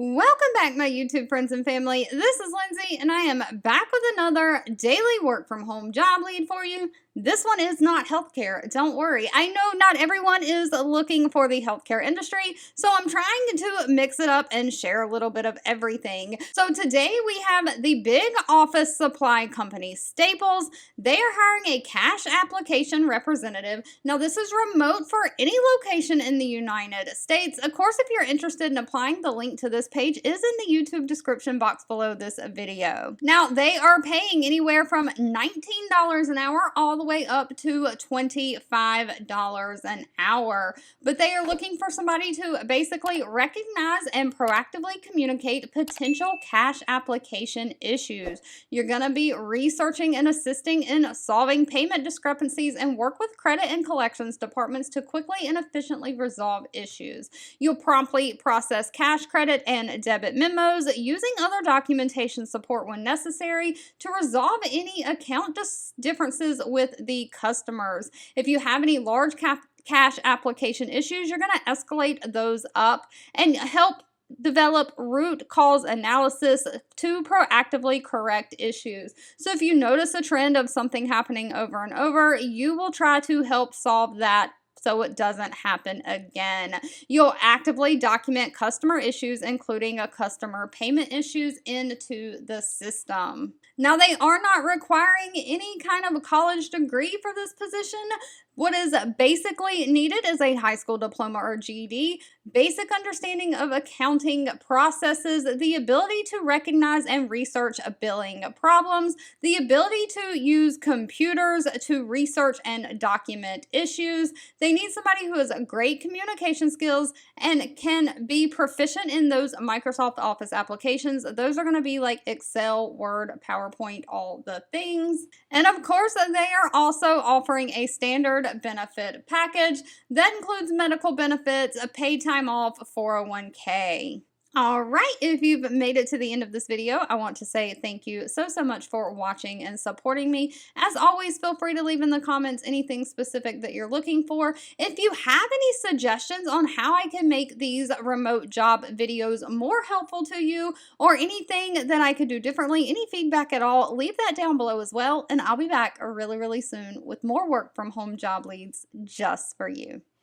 Welcome back, my YouTube friends and family. This is Lindsay, and I am back with another daily work from home job lead for you. This one is not healthcare. Don't worry. I know not everyone is looking for the healthcare industry, so I'm trying to mix it up and share a little bit of everything. So today we have the big office supply company Staples. They are hiring a cash application representative. Now, this is remote for any location in the United States. Of course, if you're interested in applying, the link to this page is in the YouTube description box below this video. Now, they are paying anywhere from $19 an hour all the way up to $25 an hour. But they are looking for somebody to basically recognize and proactively communicate potential cash application issues. You're going to be researching and assisting in solving payment discrepancies and work with credit and collections departments to quickly and efficiently resolve issues. You'll promptly process cash, credit, and debit memos using other documentation support when necessary to resolve any account differences with the customers. If you have any large cash application issues, you're going to escalate those up and help develop root cause analysis to proactively correct issues. So if you notice a trend of something happening over and over, you will try to help solve that so it doesn't happen again. You'll actively document customer issues, including customer payment issues, into the system. Now, they are not requiring any kind of a college degree for this position. What is basically needed is a high school diploma or GED, basic understanding of accounting processes, the ability to recognize and research billing problems, the ability to use computers to research and document issues. They need somebody who has great communication skills and can be proficient in those Microsoft Office applications. Those are going to be like Excel, Word, PowerPoint, all the things. And of course, they are also offering a standard benefit package that includes medical benefits, a paid time off, 401k. All right, if you've made it to the end of this video, I want to say thank you so much for watching and supporting me. As always, feel free to leave in the comments anything specific that you're looking for. If you have any suggestions on how I can make these remote job videos more helpful to you or anything that I could do differently, any feedback at all, leave that down below as well. And I'll be back really soon with more work from home job leads just for you.